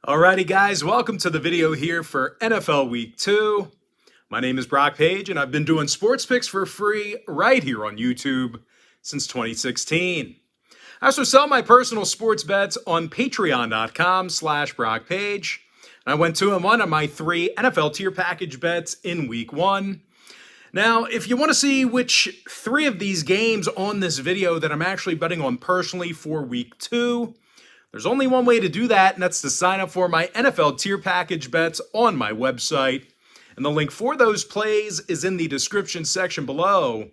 Alrighty guys, welcome to the video here for NFL Week 2. My name is Brock Page and I've been doing sports picks for free right here on YouTube since 2016. I also sell my personal sports bets on patreon.com/BrockPage. And I went 2-1 on my 3 NFL tier package bets in Week 1. Now, if you want to see which 3 of these games on this video that I'm actually betting on personally for Week 2, there's only one way to do that, and that's to sign up for my NFL tier package bets on my website. And the link for those plays is in the description section below.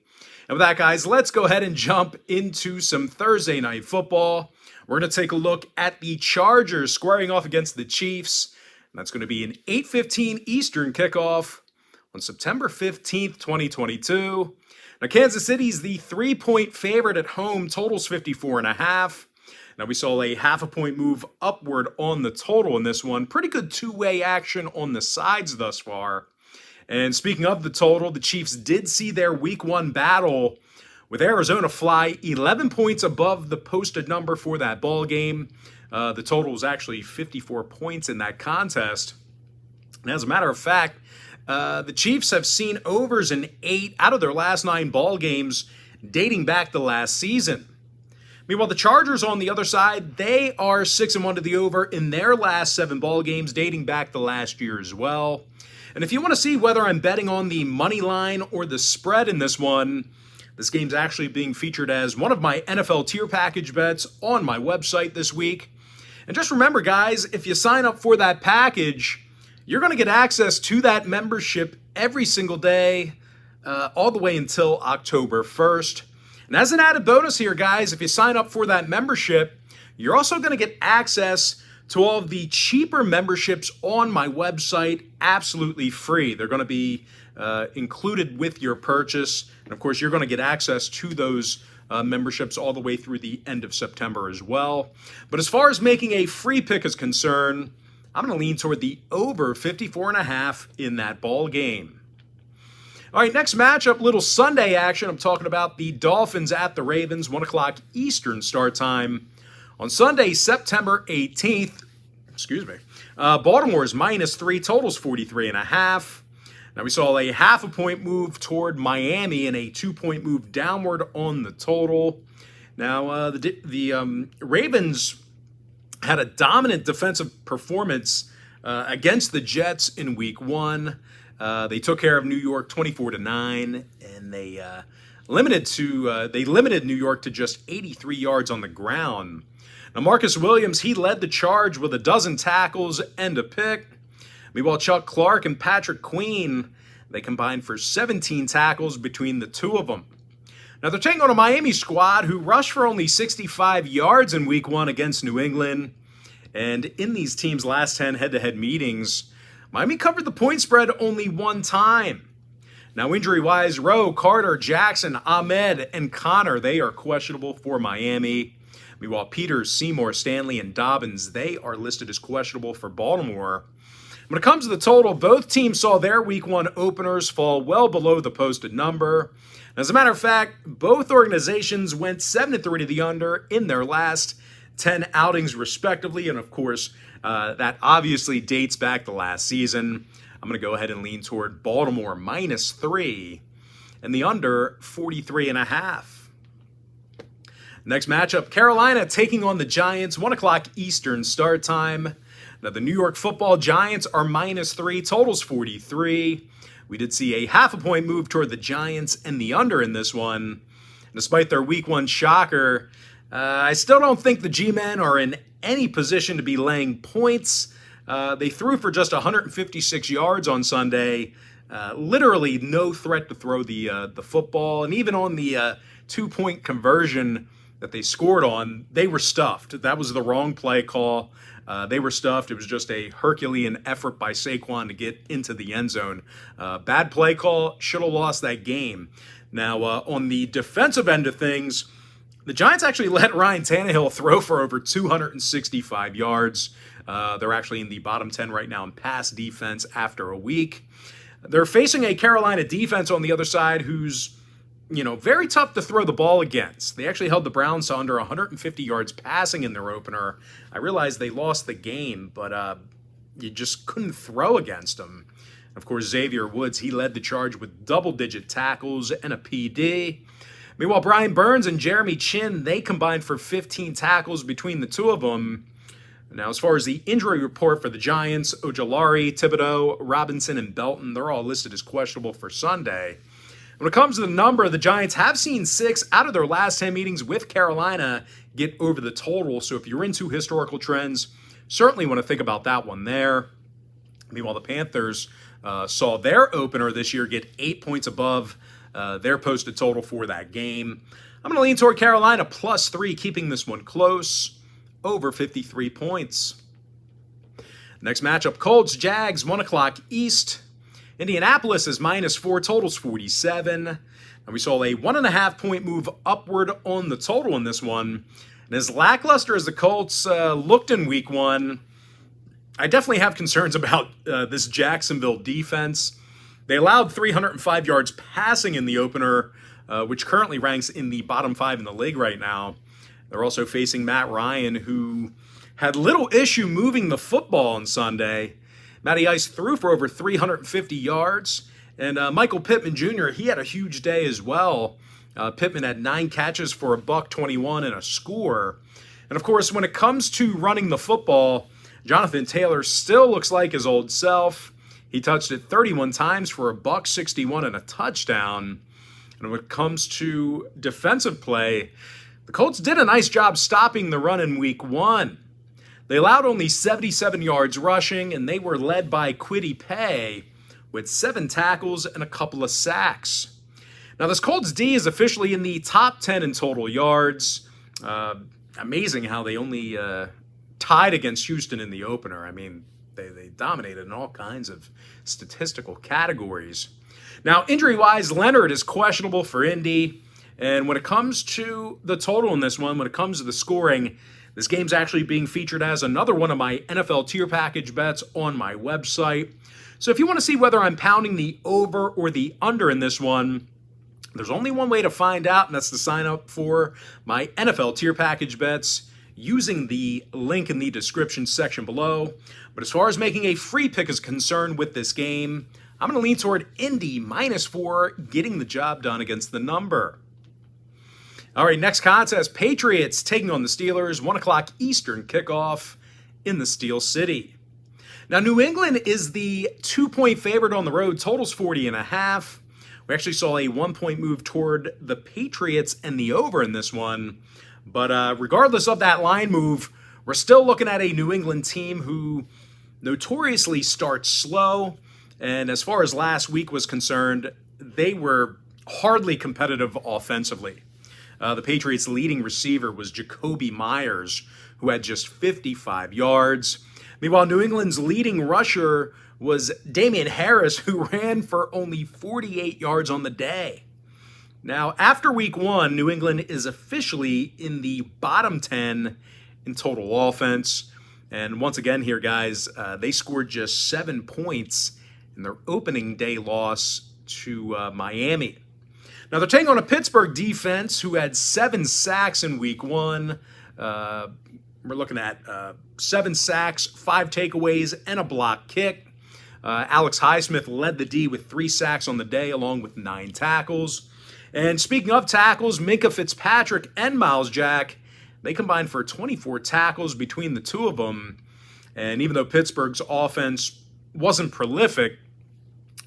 And with that, guys, let's go ahead and jump into some Thursday night football. We're going to take a look at the Chargers squaring off against the Chiefs. And that's going to be an 8:15 Eastern kickoff on September 15th, 2022. Now, Kansas City's the 3-point favorite at home, totals 54.5. Now, we saw a half a point move upward on the total in this one. Pretty good two-way action on the sides thus far. And speaking of the total, the Chiefs did see their Week 1 battle with Arizona fly 11 points above the posted number for that ball game. The total was actually 54 points in that contest. And as a matter of fact, the Chiefs have seen overs in 8 out of their last 9 ball games dating back to last season. Meanwhile, the Chargers on the other side, they are 6-1 to the over in their last 7 ball games dating back to last year as well. And if you want to see whether I'm betting on the money line or the spread in this one, this game's actually being featured as one of my NFL tier package bets on my website this week. And just remember, guys, if you sign up for that package, you're going to get access to that membership every single day, all the way until October 1st. And as an added bonus here, guys, if you sign up for that membership, you're also going to get access to all of the cheaper memberships on my website absolutely free. They're going to be included with your purchase. And of course, you're going to get access to those memberships all the way through the end of September as well. But as far as making a free pick is concerned, I'm going to lean toward the over 54.5 in that ball game. All right, next matchup, little Sunday action. I'm talking about the Dolphins at the Ravens, 1 o'clock Eastern start time. On Sunday, September 18th, Baltimore's -3, totals 43.5. Now, we saw a half a point move toward Miami and a 2-point move downward on the total. Now, the Ravens had a dominant defensive performance against the Jets in Week 1. They took care of New York 24-9, and they limited New York to just 83 yards on the ground. Now, Marcus Williams, he led the charge with 12 tackles and a pick. Meanwhile, Chuck Clark and Patrick Queen, they combined for 17 tackles between the two of them. Now, they're taking on a Miami squad who rushed for only 65 yards in Week 1 against New England. And in these teams' last 10 head-to-head meetings, Miami covered the point spread only 1 time. Now, injury-wise, Rowe, Carter, Jackson, Ahmed, and Connor, they are questionable for Miami. Meanwhile, Peters, Seymour, Stanley, and Dobbins, they are listed as questionable for Baltimore. When it comes to the total, both teams saw their Week 1 openers fall well below the posted number. As a matter of fact, both organizations went 7-3 to the under in their last 10 outings respectively, and of course, that obviously dates back to last season. I'm going to go ahead and lean toward Baltimore -3 and the under 43.5. Next matchup, Carolina taking on the Giants, 1 o'clock Eastern start time. Now, the New York Football Giants are -3, totals 43. We did see a half a point move toward the Giants and the under in this one. Despite their Week 1 shocker, I still don't think the G-men are in any position to be laying points. They threw for just 156 yards on Sunday. Literally no threat to throw the football. And even on the 2-point conversion that they scored on, they were stuffed. That was the wrong play call. They were stuffed. It was just a Herculean effort by Saquon to get into the end zone. Bad play call, should have lost that game. Now, on the defensive end of things, the Giants actually let Ryan Tannehill throw for over 265 yards. They're actually in the bottom 10 right now in pass defense after a week. They're facing a Carolina defense on the other side who's very tough to throw the ball against. They actually held the Browns to under 150 yards passing in their opener. I realized they lost the game, but you just couldn't throw against them. Of course, Xavier Woods, he led the charge with double-digit tackles and a PD. Meanwhile, Brian Burns and Jeremy Chin, they combined for 15 tackles between the two of them. Now, as far as the injury report for the Giants, Ojulari, Thibodeau, Robinson, and Belton, they're all listed as questionable for Sunday. When it comes to the number, the Giants have seen 6 out of their last 10 meetings with Carolina get over the total. So if you're into historical trends, certainly want to think about that one there. Meanwhile, the Panthers saw their opener this year get 8 points above their posted total for that game. I'm going to lean toward Carolina +3, keeping this one close, over 53 points. Next matchup, Colts, Jags, 1 o'clock East. Indianapolis is -4, totals 47. And we saw a 1.5 point move upward on the total in this one. And as lackluster as the Colts looked in week 1, I definitely have concerns about this Jacksonville defense. They allowed 305 yards passing in the opener, which currently ranks in the bottom 5 in the league right now. They're also facing Matt Ryan, who had little issue moving the football on Sunday. Matty Ice threw for over 350 yards. And Michael Pittman Jr., he had a huge day as well. Pittman had 9 catches for $121 and a score. And of course, when it comes to running the football, Jonathan Taylor still looks like his old self. He touched it 31 times for $161 and a touchdown. And when it comes to defensive play, the Colts did a nice job stopping the run in week 1. They allowed only 77 yards rushing, and they were led by Kwity Paye with 7 tackles and a couple of sacks. Now, this Colts D is officially in the top 10 in total yards. Amazing how they only tied against Houston in the opener. I mean, they dominated in all kinds of statistical categories. Now, injury-wise, Leonard is questionable for Indy. And when it comes to the total in this one, when it comes to the scoring, this game's actually being featured as another one of my NFL tier package bets on my website. So if you want to see whether I'm pounding the over or the under in this one, there's only one way to find out, and that's to sign up for my NFL tier package bets using the link in the description section below. But as far as making a free pick is concerned with this game, I'm going to lean toward Indy -4, getting the job done against the number. All right, next contest, Patriots taking on the Steelers, 1 o'clock Eastern kickoff in the Steel City. Now, New England is the 2-point favorite on the road, totals 40.5. We actually saw a 1-point move toward the Patriots and the over in this one. But regardless of that line move, we're still looking at a New England team who notoriously starts slow. And as far as last week was concerned, they were hardly competitive offensively. The Patriots' leading receiver was Jacoby Myers, who had just 55 yards. Meanwhile, New England's leading rusher was Damian Harris, who ran for only 48 yards on the day. Now, after week 1, New England is officially in the bottom 10 in total offense. And once again here, guys, they scored just 7 points in their opening day loss to Miami. Now, they're taking on a Pittsburgh defense who had 7 sacks in week 1. We're looking at 7 sacks, 5 takeaways, and a block kick. Alex Highsmith led the D with 3 sacks on the day, along with 9 tackles. And speaking of tackles, Minkah Fitzpatrick and Miles Jack, they combined for 24 tackles between the two of them. And even though Pittsburgh's offense wasn't prolific,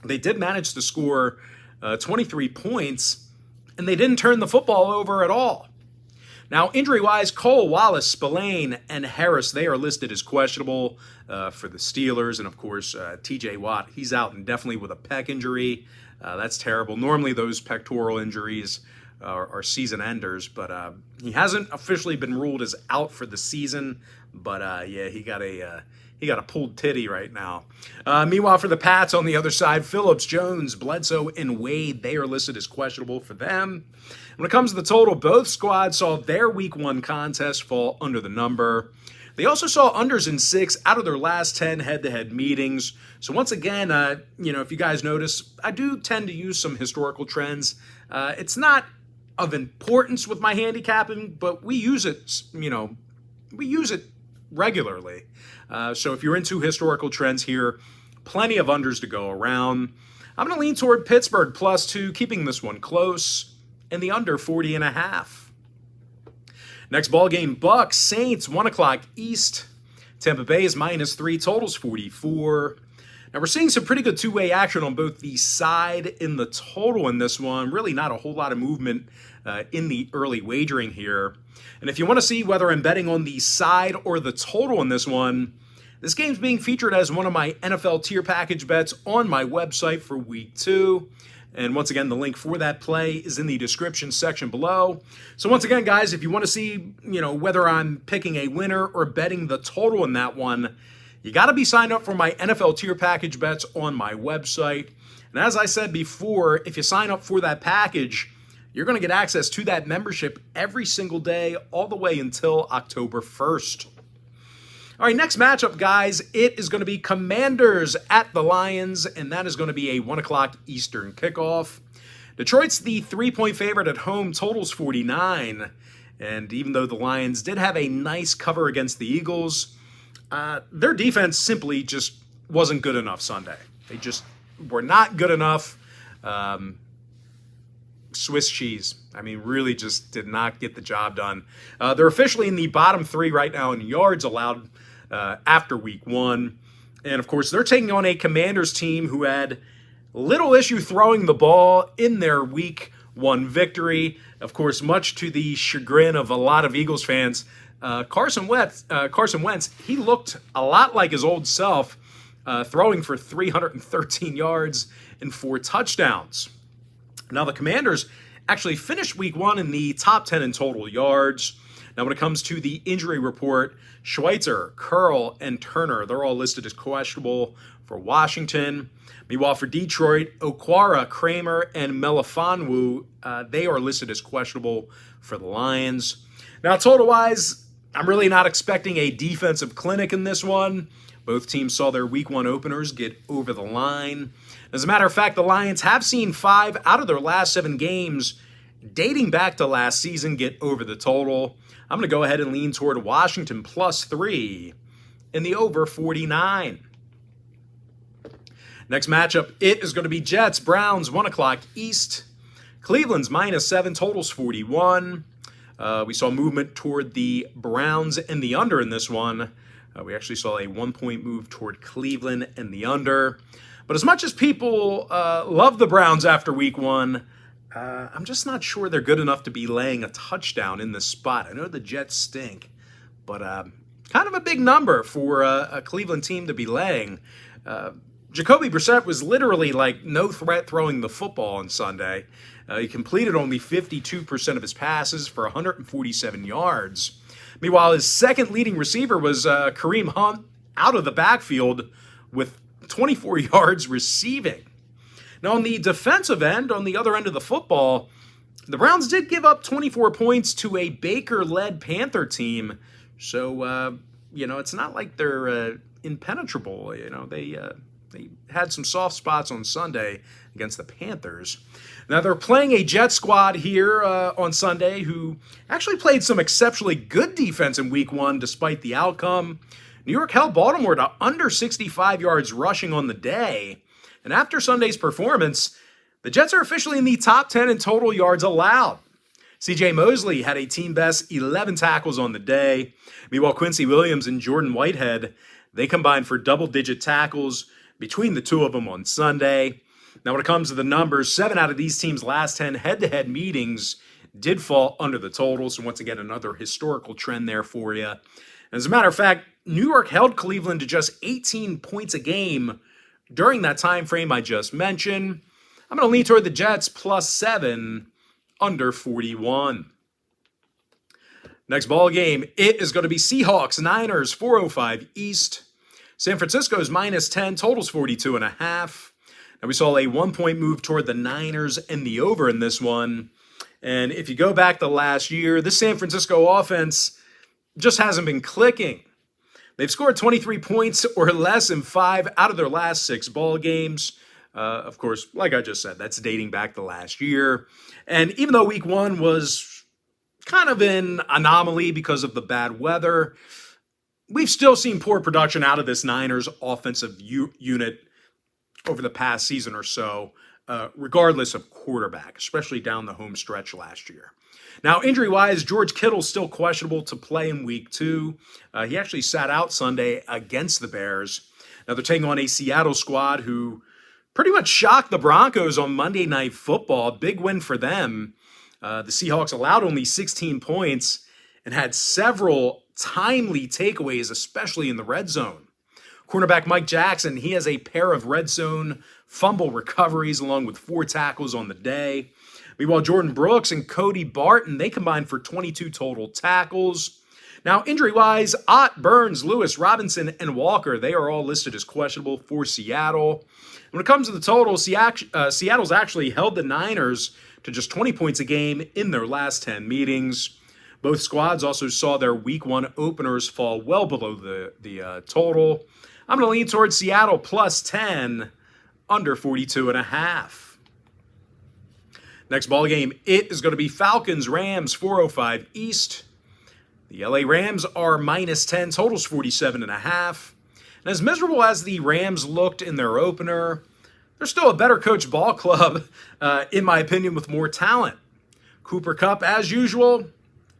they did manage to score 23 points, and they didn't turn the football over at all. Now, injury-wise, Cole, Wallace, Spillane, and Harris, they are listed as questionable for the Steelers. And, of course, TJ Watt, he's out indefinitely with a pec injury. That's terrible. Normally, those pectoral injuries are season enders, but he hasn't officially been ruled as out for the season. But, yeah, he got a pulled titty right now. Meanwhile, for the Pats on the other side, Phillips, Jones, Bledsoe, and Wade, they are listed as questionable for them. When it comes to the total, both squads saw their week 1 contest fall under the number. They also saw unders in 6 out of their last 10 head-to-head meetings. So once again, if you guys notice, I do tend to use some historical trends. It's not of importance with my handicapping, but we use it, we use it regularly. So if you're into historical trends here, plenty of unders to go around. I'm going to lean toward Pittsburgh +2, keeping this one close, and the under 40.5. Next ball game, Bucks, Saints, 1 o'clock East. Tampa Bay is -3, totals 44. Now we're seeing some pretty good two-way action on both the side and the total in this one. Really not a whole lot of movement in the early wagering here. And if you want to see whether I'm betting on the side or the total in this one, this game's being featured as one of my NFL tier package bets on my website for week 2. And once again, the link for that play is in the description section below. So once again, guys, if you want to see, whether I'm picking a winner or betting the total in that one, you got to be signed up for my NFL tier package bets on my website. And as I said before, if you sign up for that package, you're going to get access to that membership every single day all the way until October 1st. All right, next matchup, guys, it is going to be Commanders at the Lions, and that is going to be a 1 o'clock Eastern kickoff. Detroit's the 3-point favorite at home, totals 49. And even though the Lions did have a nice cover against the Eagles, their defense simply just wasn't good enough Sunday. They just were not good enough. Swiss cheese. Really just did not get the job done. They're officially in the bottom 3 right now in yards allowed after week 1. And of course, they're taking on a Commanders team who had little issue throwing the ball in their week 1 victory. Of course, much to the chagrin of a lot of Eagles fans, Carson Wentz, he looked a lot like his old self, throwing for 313 yards and 4 touchdowns. Now, the Commanders actually finished week 1 in the top 10 in total yards. Now, when it comes to the injury report, Schweitzer, Curl, and Turner, they're all listed as questionable for Washington. Meanwhile, for Detroit, Okwara, Kramer, and Melifonwu, they are listed as questionable for the Lions. Now, total-wise, I'm really not expecting a defensive clinic in this one. Both teams saw their week 1 openers get over the line. As a matter of fact, the Lions have seen 5 out of their last 7 games dating back to last season get over the total. I'm going to go ahead and lean toward Washington +3 in the over 49. Next matchup, it is going to be Jets, Browns, 1 o'clock East. Cleveland's -7, totals 41. We saw movement toward the Browns and the under in this one. We actually saw a 1-point move toward Cleveland and the under. But as much as people love the Browns after week 1, I'm just not sure they're good enough to be laying a touchdown in this spot. I know the Jets stink, but kind of a big number for a Cleveland team to be laying. Jacoby Brissett was literally like no threat throwing the football on Sunday. He completed only 52% of his passes for 147 yards. Meanwhile, his second leading receiver was Kareem Hunt out of the backfield with 24 yards receiving. Now, on the defensive end, on the other end of the football, the Browns did give up 24 points to a Baker-led Panther team. So, it's not like they're impenetrable. They had some soft spots on Sunday against the Panthers. Now, they're playing a Jet squad here on Sunday who actually played some exceptionally good defense in week 1 despite the outcome. New York held Baltimore to under 65 yards rushing on the day. And after Sunday's performance, the Jets are officially in the top 10 in total yards allowed. C.J. Mosley had a team-best 11 tackles on the day. Meanwhile, Quincy Williams and Jordan Whitehead, they combined for double-digit tackles between the two of them on Sunday. Now, when it comes to the numbers, 7 out of these teams' last 10 head-to-head meetings did fall under the total. So once again, another historical trend there for you. As a matter of fact, New York held Cleveland to just 18 points a game during that time frame I just mentioned. I'm going to lean toward the Jets +7 under 41. Next ball game, it is going to be Seahawks, Niners, 4:05 East. San Francisco's -10, totals 42.5. Now we saw a 1-point move toward the Niners and the over in this one. And if you go back to last year, this San Francisco offense just hasn't been clicking. They've scored 23 points or less in 5 out of their last 6 ball games. Of course, like I just said, that's dating back to last year. And even though week 1 was kind of an anomaly because of the bad weather, we've still seen poor production out of this Niners offensive unit over the past season or so, regardless of quarterback, especially down the home stretch last year. Now, injury-wise, George Kittle's still questionable to play in week 2. He actually sat out Sunday against the Bears. Now, they're taking on a Seattle squad who pretty much shocked the Broncos on Monday Night Football. Big win for them. The Seahawks allowed only 16 points and had several timely takeaways, especially in the red zone. Cornerback Mike Jackson, he has a pair of red zone fumble recoveries along with 4 tackles on the day. Meanwhile, Jordan Brooks and Cody Barton, they combined for 22 total tackles. Now, injury-wise, Ott, Burns, Lewis, Robinson, and Walker, they are all listed as questionable for Seattle. When it comes to the total, Seattle's actually held the Niners to just 20 points a game in their last 10 meetings. Both squads also saw their week 1 openers fall well below the total. I'm going to lean towards Seattle plus 10, under 42.5. Next ball game, it is going to be Falcons-Rams, 4:05 East. The LA Rams are minus 10, totals 47.5. And as miserable as the Rams looked in their opener, they're still a better coached ball club, in my opinion, with more talent. Cooper Kupp, as usual,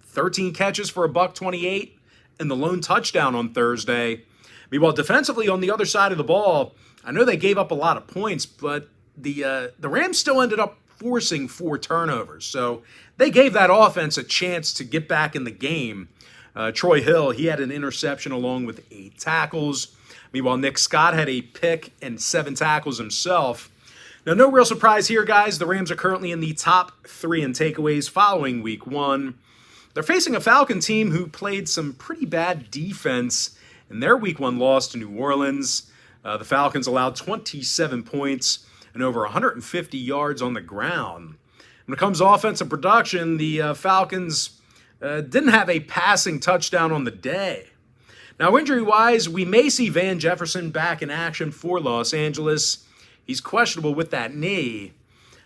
13 catches for $128 and the lone touchdown on Thursday. Meanwhile, defensively on the other side of the ball, I know they gave up a lot of points, but the Rams still ended up forcing 4 turnovers. So they gave that offense a chance to get back in the game. Troy Hill, he had an interception along with 8 tackles. Meanwhile, Nick Scott had a pick and 7 tackles himself. Now, no real surprise here, guys. The Rams are currently in the top 3 in takeaways following week 1. They're facing a Falcon team who played some pretty bad defense in their week 1 loss to New Orleans. The Falcons allowed 27 points and over 150 yards on the ground. When it comes to offensive production, the Falcons didn't have a passing touchdown on the day. Now, injury-wise, we may see Van Jefferson back in action for Los Angeles. He's questionable with that knee.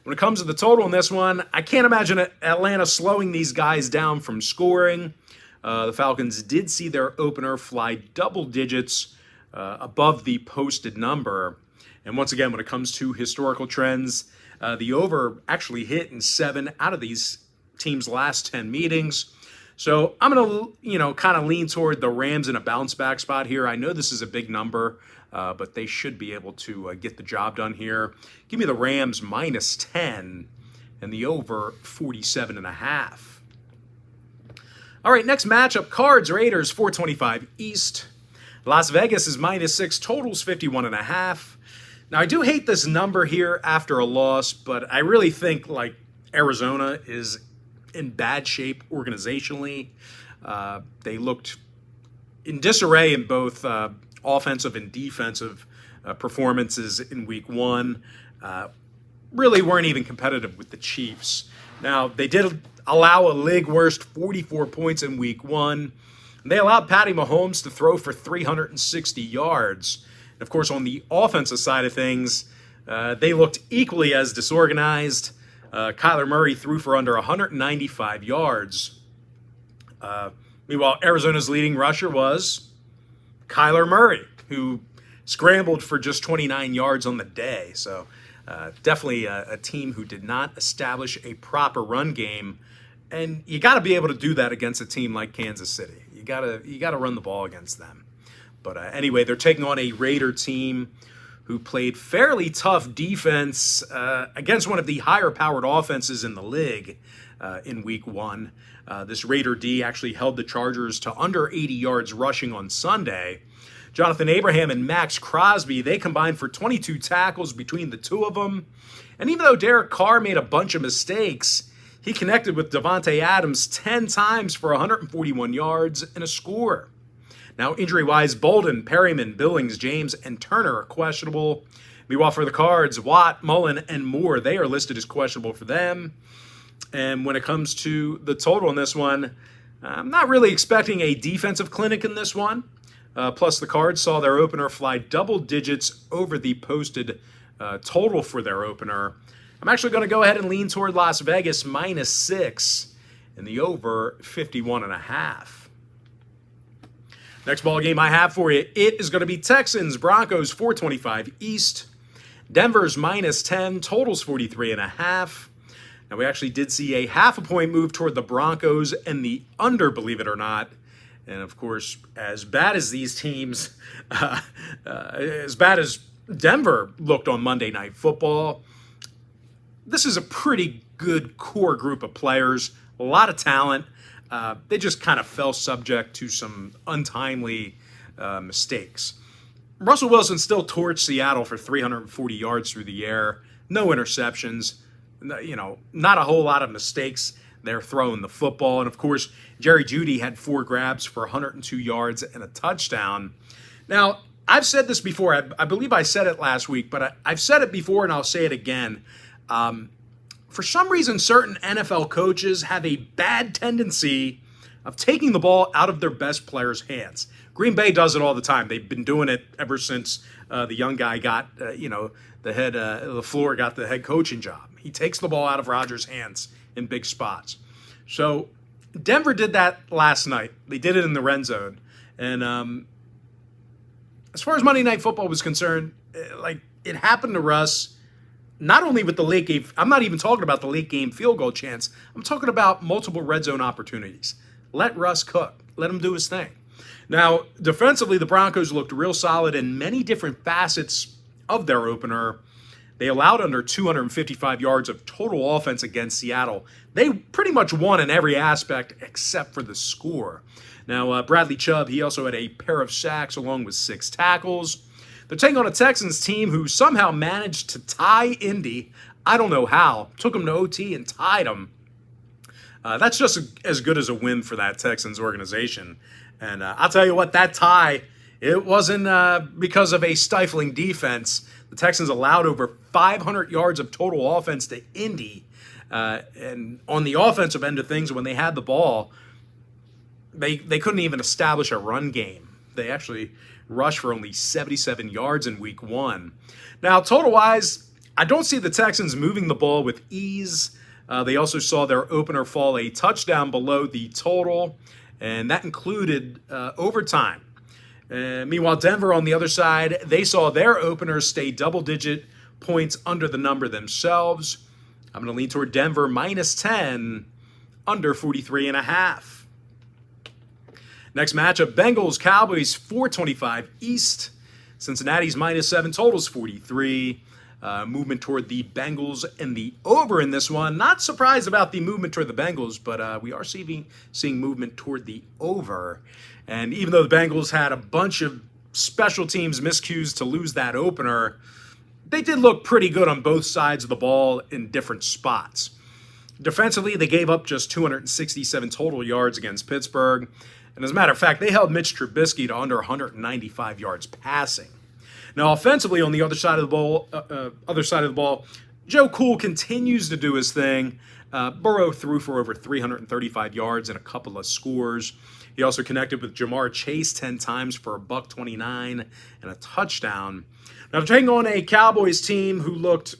When it comes to the total in this one, I can't imagine Atlanta slowing these guys down from scoring. The Falcons did see their opener fly double digits above the posted number. And once again, when it comes to historical trends, the over actually hit in 7 out of these teams' last 10 meetings. So I'm going to, kind of lean toward the Rams in a bounce back spot here. I know this is a big number, but they should be able to get the job done here. Give me the Rams minus 10 and the over 47.5. All right, next matchup, Cards-Raiders, 425 East. Las Vegas is minus 6, totals 51.5. Now, I do hate this number here after a loss, but I really think, Arizona is in bad shape organizationally. They looked in disarray in both offensive and defensive performances in week 1. Really weren't even competitive with the Chiefs. Now, they did allow a league worst 44 points in week 1. They allowed Patty Mahomes to throw for 360 yards. And of course, on the offensive side of things, they looked equally as disorganized. Kyler Murray threw for under 195 yards. Meanwhile, Arizona's leading rusher was Kyler Murray, who scrambled for just 29 yards on the day. So definitely a team who did not establish a proper run game. And you got to be able to do that against a team like Kansas City. You got to run the ball against them. But anyway, they're taking on a Raider team who played fairly tough defense against one of the higher-powered offenses in the league in week 1. This Raider D actually held the Chargers to under 80 yards rushing on Sunday. Jonathan Abraham and Max Crosby, they combined for 22 tackles between the two of them. And even though Derek Carr made a bunch of mistakes, he connected with Davante Adams 10 times for 141 yards and a score. Now, injury-wise, Bolden, Perryman, Billings, James, and Turner are questionable. Meanwhile, for the Cards, Watt, Mullen, and Moore, they are listed as questionable for them. And when it comes to the total in this one, I'm not really expecting a defensive clinic in this one. plus the Cards saw their opener fly double digits over the posted total for their opener. I'm actually going to go ahead and lean toward Las Vegas -6 and the over 51.5. Next ball game I have for you, it is going to be Texans, Broncos, 425 East. Denver's -10, totals 43.5. Now, we actually did see a half a point move toward the Broncos and the under, believe it or not. And, of course, as bad as these teams, as bad as Denver looked on Monday Night Football, this is a pretty good core group of players, a lot of talent. They just kind of fell subject to some untimely mistakes. Russell Wilson still torched Seattle for 340 yards through the air, no interceptions, not a whole lot of mistakes there throwing the football. And, of course, Jerry Jeudy had 4 grabs for 102 yards and a touchdown. Now, I've said this before. I believe I said it last week, but I've said it before and I'll say it again. For some reason, certain NFL coaches have a bad tendency of taking the ball out of their best players' hands. Green Bay does it all the time. They've been doing it ever since the young guy got, LaFleur got the head coaching job. He takes the ball out of Rodgers' hands in big spots. So Denver did that last night. They did it in the red zone. And as far as Monday Night Football was concerned, it happened to Russ. Not only with the late game, I'm not even talking about the late game field goal chance. I'm talking about multiple red zone opportunities. Let Russ cook. Let him do his thing. Now, defensively, the Broncos looked real solid in many different facets of their opener. They allowed under 255 yards of total offense against Seattle. They pretty much won in every aspect except for the score. Now, Bradley Chubb, he also had a pair of sacks along with 6 tackles. They're taking on a Texans team who somehow managed to tie Indy. I don't know how. Took them to OT and tied them. That's just as good as a win for that Texans organization. And I'll tell you what, that tie, it wasn't because of a stifling defense. The Texans allowed over 500 yards of total offense to Indy. And on the offensive end of things, when they had the ball, they couldn't even establish a run game. They actually rushed for only 77 yards in week 1. Now, total-wise, I don't see the Texans moving the ball with ease. They also saw their opener fall a touchdown below the total, and that included overtime. Meanwhile, Denver on the other side, they saw their opener stay double-digit points under the number themselves. I'm going to lean toward Denver -10, under 43.5. Next matchup, Bengals, Cowboys, 425 East. Cincinnati's -7, totals 43. Movement toward the Bengals and the over in this one. Not surprised about the movement toward the Bengals, but we are seeing movement toward the over. And even though the Bengals had a bunch of special teams miscues to lose that opener, they did look pretty good on both sides of the ball in different spots. Defensively, they gave up just 267 total yards against Pittsburgh. And as a matter of fact, they held Mitch Trubisky to under 195 yards passing. Now, offensively, on the other side of the ball, Joe Cool continues to do his thing. Burrow threw for over 335 yards and a couple of scores. He also connected with Jamar Chase 10 times for $129 and a touchdown. Now, taking on a Cowboys team who looked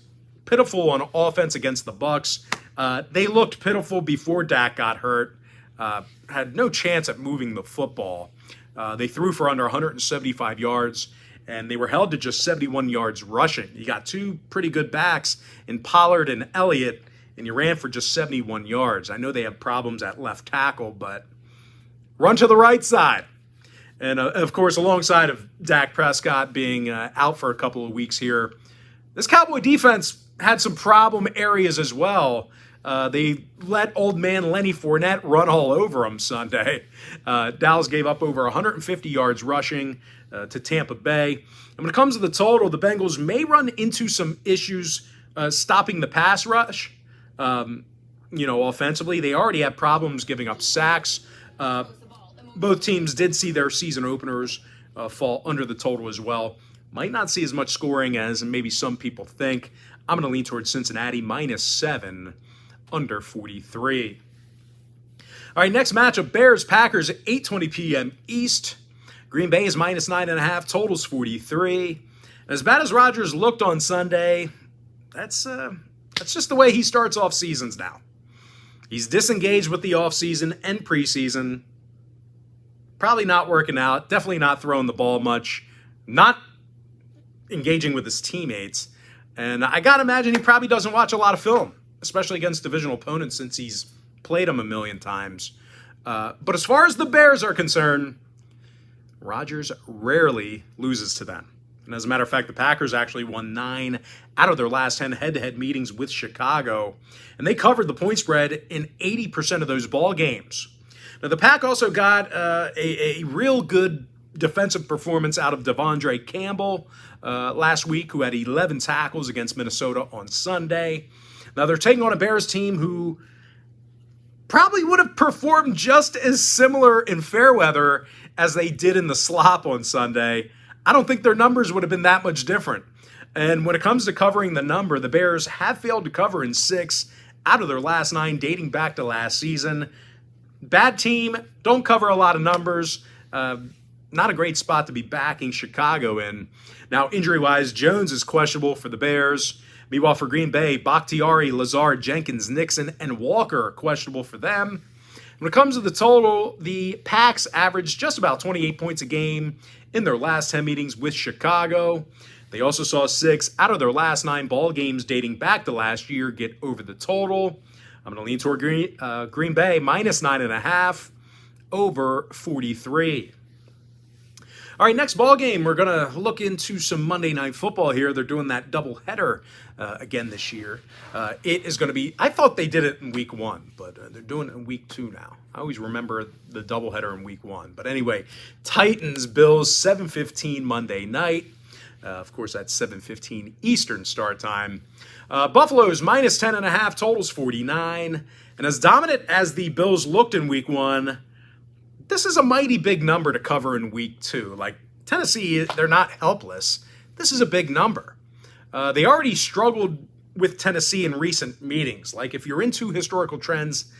pitiful on offense against the Bucs. They looked pitiful before Dak got hurt. Had no chance at moving the football. They threw for under 175 yards, and they were held to just 71 yards rushing. You got 2 pretty good backs in Pollard and Elliott, and you ran for just 71 yards. I know they have problems at left tackle, but run to the right side. And, of course, alongside of Dak Prescott being out for a couple of weeks here, this Cowboy defense had some problem areas as well. They let old man Lenny Fournette run all over them Sunday. Dallas gave up over 150 yards rushing to Tampa Bay. And when it comes to the total, the Bengals may run into some issues stopping the pass rush. Offensively, they already have problems giving up sacks. Both teams did see their season openers fall under the total as well. Might not see as much scoring as maybe some people think. I'm going to lean towards Cincinnati -7, under 43. All right, next matchup, Bears-Packers at 8:20 p.m. East. Green Bay is minus 9.5, totals 43. And as bad as Rodgers looked on Sunday, that's just the way he starts off seasons now. He's disengaged with the offseason and preseason. Probably not working out, definitely not throwing the ball much, not engaging with his teammates. And I got to imagine he probably doesn't watch a lot of film, especially against divisional opponents since he's played them a million times. But as far as the Bears are concerned, Rodgers rarely loses to them. And as a matter of fact, the Packers actually won 9 out of their last 10 head-to-head meetings with Chicago. And they covered the point spread in 80% of those ball games. Now, the Pack also got a real good defensive performance out of Devondre Campbell last week, who had 11 tackles against Minnesota on Sunday. Now, they're taking on a Bears team who probably would have performed just as similar in fair weather as they did in the slop on Sunday. I don't think their numbers would have been that much different. And when it comes to covering the number, the Bears have failed to cover in 6 out of their last 9 dating back to last season. Bad team, don't cover a lot of numbers. Not a great spot to be backing Chicago in. Now, injury-wise, Jones is questionable for the Bears. Meanwhile, for Green Bay, Bakhtiari, Lazard, Jenkins, Nixon, and Walker are questionable for them. When it comes to the total, the Packs averaged just about 28 points a game in their last 10 meetings with Chicago. They also saw 6 out of their last 9 ball games dating back to last year get over the total. I'm going to lean toward Green Bay, minus 9.5, over 43. All right, next ball game, we're going to look into some Monday Night Football here. They're doing that doubleheader again this year. It is going to be, I thought they did it in week 1, but they're doing it in week 2 now. I always remember the doubleheader in week 1. But anyway, Titans, Bills, 7:15 Monday night. Of course, that's 7:15 Eastern start time. Buffalo's minus 10.5, totals 49. And as dominant as the Bills looked in week 1, this is a mighty big number to cover in week 2. Like, Tennessee, they're not helpless. This is a big number. They already struggled with Tennessee in recent meetings. Like, if you're into historical trends,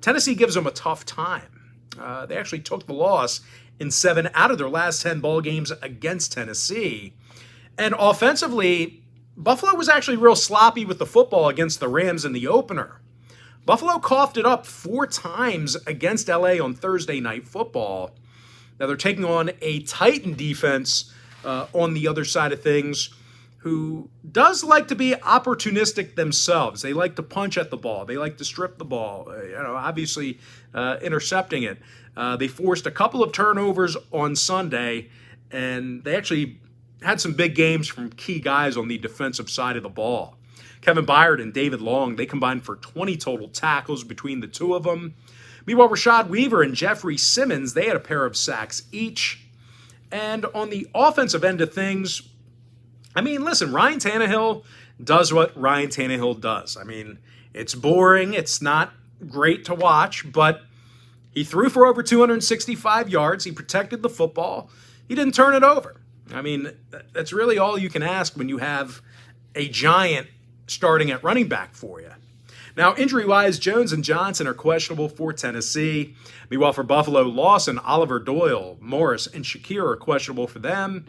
Tennessee gives them a tough time. They actually took the loss in 7 out of their last 10 ball games against Tennessee. And offensively, Buffalo was actually real sloppy with the football against the Rams in the opener. Buffalo coughed it up 4 times against LA on Thursday Night Football. Now they're taking on a Titan defense on the other side of things, who does like to be opportunistic themselves. They like to punch at the ball. They like to strip the ball, obviously intercepting it. They forced a couple of turnovers on Sunday, and they actually had some big games from key guys on the defensive side of the ball. Kevin Byard and David Long, they combined for 20 total tackles between the two of them. Meanwhile, Rashad Weaver and Jeffrey Simmons, they had a pair of sacks each. And on the offensive end of things, I mean, listen, Ryan Tannehill does what Ryan Tannehill does. I mean, it's boring. It's not great to watch, but he threw for over 265 yards. He protected the football. He didn't turn it over. I mean, that's really all you can ask when you have a giant starting at running back for you. Now, injury-wise, Jones and Johnson are questionable for Tennessee. Meanwhile, for Buffalo, Lawson, Oliver Doyle, Morris, and Shakir are questionable for them.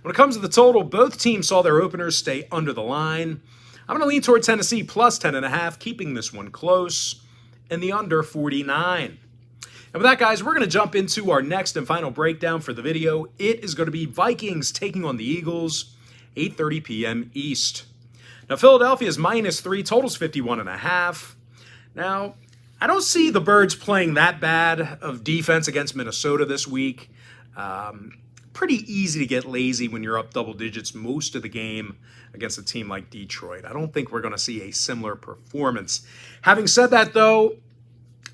When it comes to the total, both teams saw their openers stay under the line. I'm going to lean toward Tennessee plus 10.5, keeping this one close, and the under 49. And with that, guys, we're going to jump into our next and final breakdown for the video. It is going to be Vikings taking on the Eagles, 8:30 p.m. East. Now, Philadelphia is minus 3, totals 51.5. Now, I don't see the Birds playing that bad of defense against Minnesota this week. Pretty easy to get lazy when you're up double digits most of the game against a team like Detroit. I don't think we're going to see a similar performance. Having said that, though,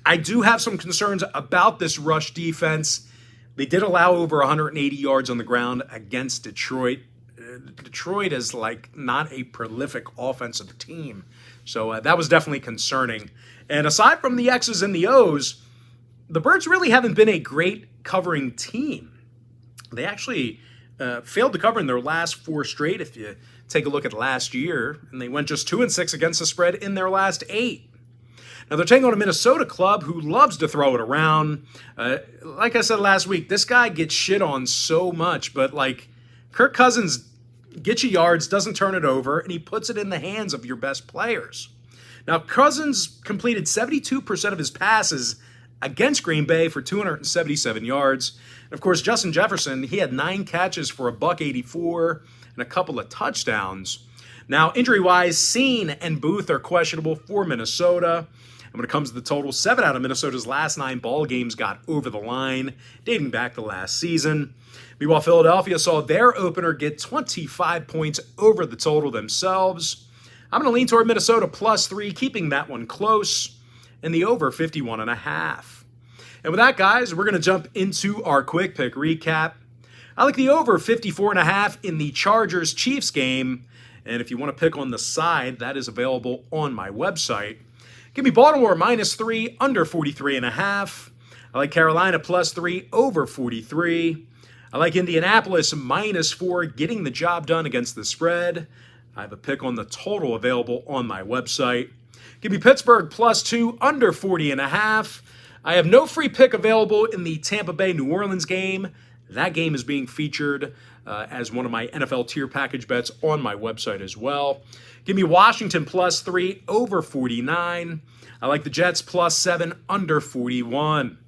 I do have some concerns about this rush defense. They did allow over 180 yards on the ground against Detroit. Detroit is like not a prolific offensive team. So that was definitely concerning. And aside from the X's and the O's, the Birds really haven't been a great covering team. They actually failed to cover in their last 4 straight, if you take a look at last year, and they went just 2-6 against the spread in their last 8. Now, they're taking on a Minnesota club who loves to throw it around. Like I said last week, this guy gets shit on so much, but like Kirk Cousins gets you yards, doesn't turn it over, and he puts it in the hands of your best players. Now, Cousins completed 72% of his passes against Green Bay for 277 yards. And of course, Justin Jefferson, he had 9 catches for $184 and a couple of touchdowns. Now, injury-wise, Seen and Booth are questionable for Minnesota. And when it comes to the total, 7 out of Minnesota's last 9 ball games got over the line, dating back to last season. Meanwhile, Philadelphia saw their opener get 25 points over the total themselves. I'm going to lean toward Minnesota +3, keeping that one close, and the over 51.5. And with that, guys, we're going to jump into our quick pick recap. I like the over 54.5 in the Chargers-Chiefs game. And if you want to pick on the side, that is available on my website. Give me Baltimore -3, under 43.5. I like Carolina +3, over 43. I like Indianapolis -4, getting the job done against the spread. I have a pick on the total available on my website. Give me Pittsburgh +2, under 40.5. I have no free pick available in the Tampa Bay-New Orleans game. That game is being featured as one of my NFL tier package bets on my website as well. Give me Washington +3, over 49. I like the Jets +7, under 41.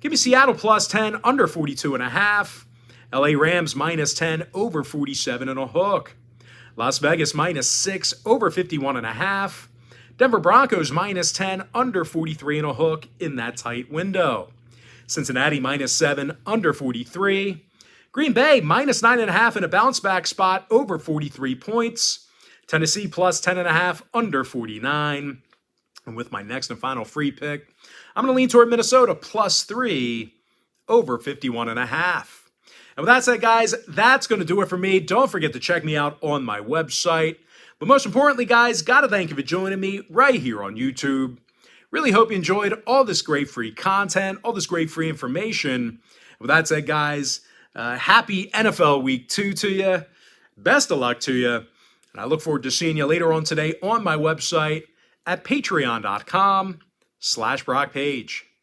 Give me Seattle +10, under 42.5. LA Rams -10, over 47 and a hook. Las Vegas -6, over 51.5. Denver Broncos -10, under 43 and a hook in that tight window. Cincinnati -7, under 43. Green Bay -9.5 in a bounce back spot, over 43 points. Tennessee +10.5, under 49. And with my next and final free pick, I'm going to lean toward Minnesota +3, over 51.5. And with that said, guys, that's going to do it for me. Don't forget to check me out on my website. But most importantly, guys, got to thank you for joining me right here on YouTube. Really hope you enjoyed all this great free content, all this great free information. With that said, guys, happy NFL Week 2 to you. Best of luck to you. And I look forward to seeing you later on today on my website at patreon.com/BrockPage.